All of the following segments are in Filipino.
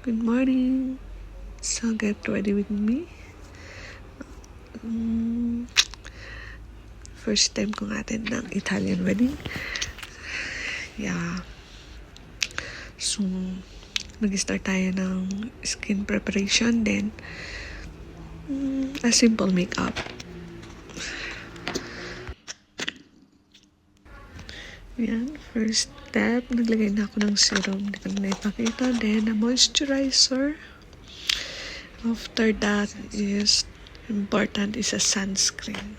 Good morning. So get ready with me. First time kong attend ng Italian wedding. Yeah. So, mag-start tayo ng skin preparation. Then, a simple makeup. Yan. First step, naglagay na ako ng serum. Hindi ko na ipakita. Then, a moisturizer. After that is important is a sunscreen.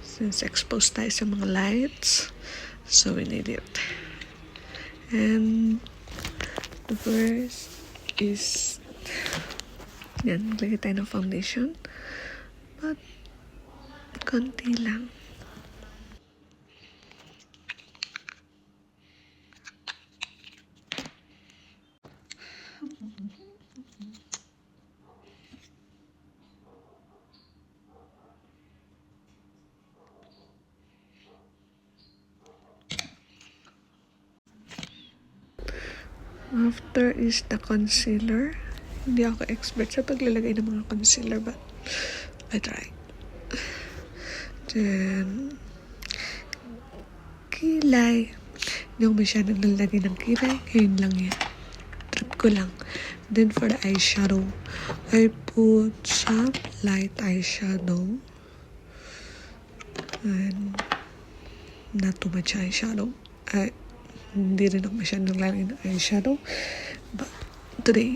Since exposed tayo sa mga lights, so we need it. And the first is yan, maglagay tayo ng foundation. But konti lang. After is the concealer. Hindi ako expert sa paglalagay ng mga concealer, but I try. Then, kilay. Hindi ako masyadong nalagay ng kilay. Ngayon lang yan. Trip ko lang. Then for the eyeshadow, I put some light eyeshadow. And not too much eyeshadow. Hindi rin ako masyadong naglalagay ng eyeshadow. But today,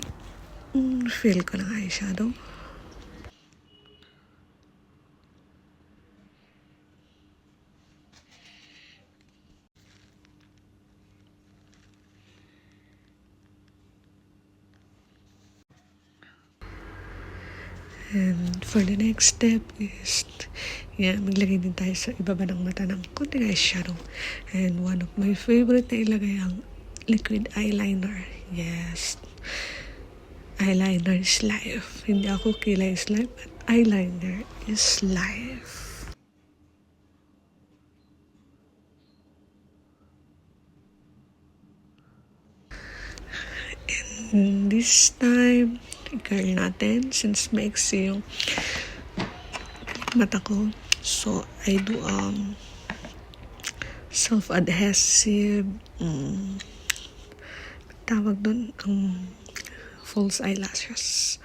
feel ko ng eyeshadow. And for the next step is, maglagay din tayo sa ibaba ng mata ng konting eyeshadow. And one of my favorite na ilagay ang liquid eyeliner. Yes. Eyeliner is life. Hindi ako kilay is life, but eyeliner is life. And this time, i-curl natin since maiksi yung mata ko. So, I do self-adhesive tawag dun false eyelashes.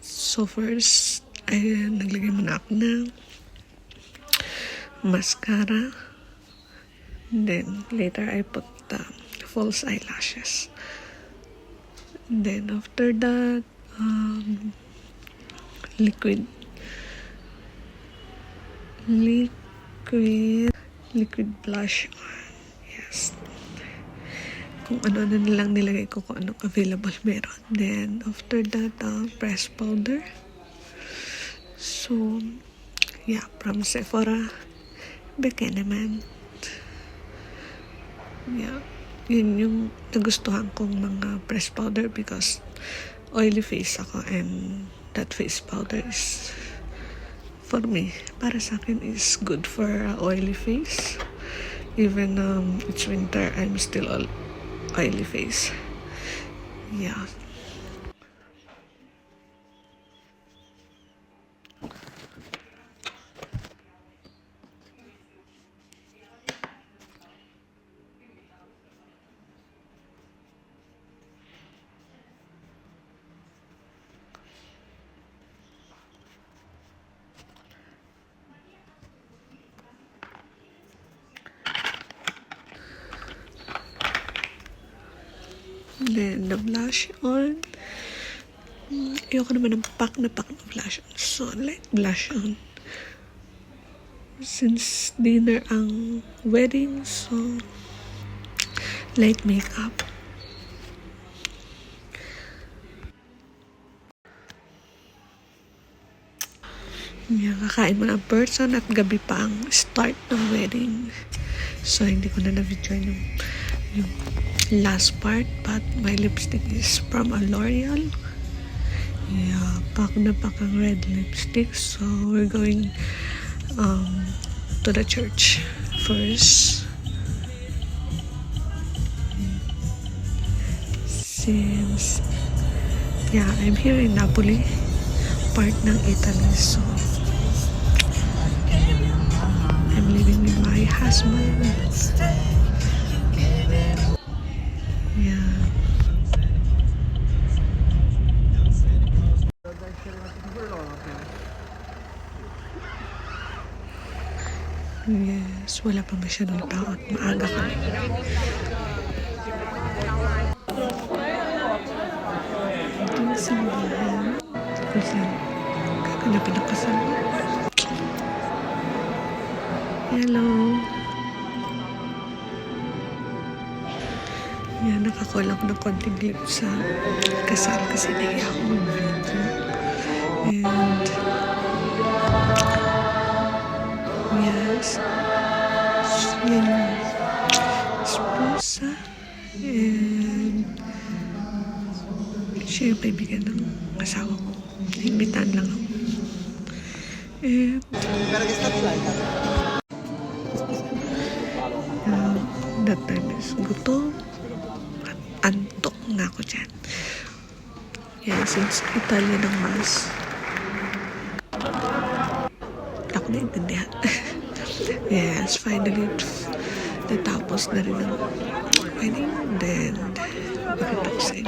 So, first naglagay muna ako ng mascara. Then, later I put false eyelashes. Then after that, liquid blush on. Yes. Kung ano-ano nilang nilagay ko, kung anong available meron. Then after that, pressed powder. So, yeah, from Sephora. Beke naman. Yeah. Yun yung nagustuhan kong mga pressed powder because oily face ako, and that face powder is for me, para sa akin, is good for oily face. Even it's winter, I'm still oily face. Yeah. Then the blush on. Ayoko naman ng pack na blush on. So, light blush on. Since dinner ang wedding, so light makeup. Kakain mo ng person at gabi pa ang start ng wedding. So, hindi ko na na-video yung last part, but my lipstick is from a L'Oreal. Yeah, pack na pack ang red lipstick. So, we're going to the church first. since I'm here in Napoli, part ng Italy, so I'm living with my husband. Yes, wala pa masyadong tao at maaga kami. Ito yung simbahan. Kung saan kaganapin ang kasama. Hello. Nakakuha lang ako ng konting clip sa kasal kasi nahiya ako mag-video. And yes, yan yung esposa and siya yung kaibigan ng asawa ko. Imbitan lang ako. And that time is gutom at antok na ako dyan. Since Italian ng Mass, ako naintindihan. Yes, finally natapos na rin ang wedding, then makipagsin.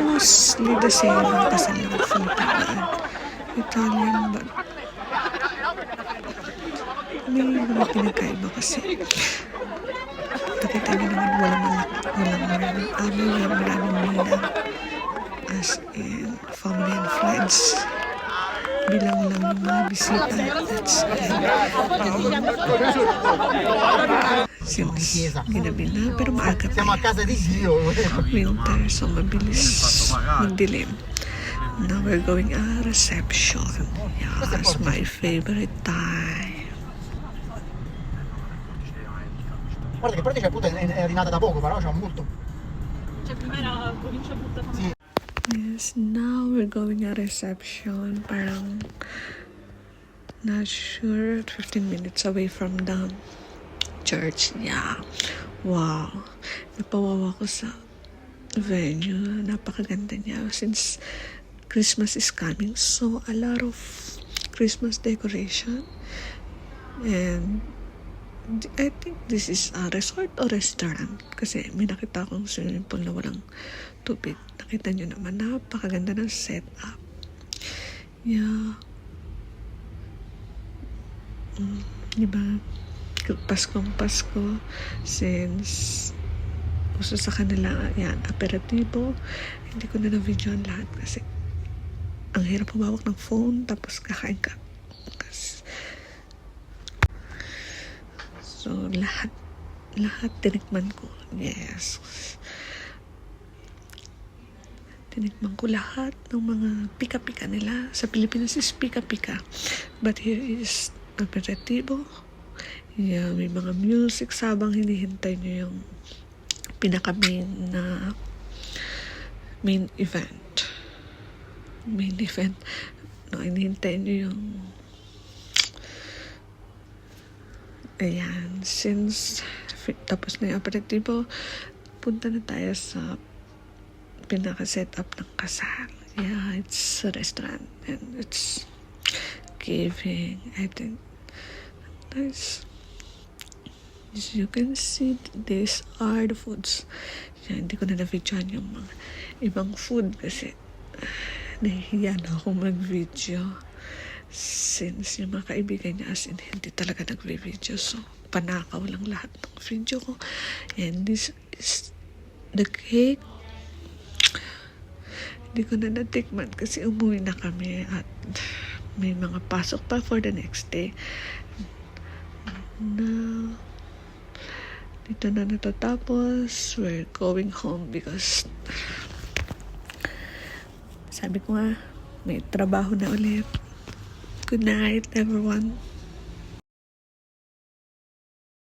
Mostly the same ang kasal ng Filipinaan. Italian, but may mga pinagkaiba kasi nakita niyo naman walang maraming amoy, maraming ninang as in family and friends. Bilang lang yung mga bisita. That's since ginabi na, pero maaga pa winter, so mabilis magdilim. Now we're going reception. Yes, my favorite time. Guarda che parte c'è appunto è rinata da poco, però c'è molto. Prima era provincia brutta. Sì. Yes, now we're going a reception. Parang not sure, 15 minutes away from the church. Yeah. Wow. Napawawa ko sa venue. Napakaganda niya. Since Christmas is coming, so a lot of Christmas decoration. And I think this is a resort or restaurant kasi may nakita akong swimming pool na walang tubig. Nakita nyo naman, napakaganda ng setup. Yeah. Diba? Paskong Pasko, since uso sa kanila, aperitivo. Hindi ko na na-video ang lahat kasi ang hirap humawak ng phone tapos kakain ka. So, lahat tinikman ko. Yes. Tinikman ko lahat ng mga pika-pika nila. Sa Pilipinas is pika-pika. But here is aperitivo. Yeah, may mga music sabang hinihintay nyo yung pinaka-main main event. No, hinihintay nyo yung since tapos na yung aperitivo, punta na tayo sa pinaka-setup ng kasal. Yeah, it's a restaurant and it's giving, I think, nice. As you can see, these are the foods. Hindi ko na na-videoan yung mga ibang food kasi nahihiya na ako mag-video. Since yung mga kaibigan niya as in hindi talaga nagve-video, so panakaw lang lahat ng video ko. And this is the cake. Hindi ko na natikman kasi umuwi na kami at may mga pasok pa for the next day. Now, dito na natatapos. We're going home because sabi ko nga may trabaho na ulit. Good night, everyone.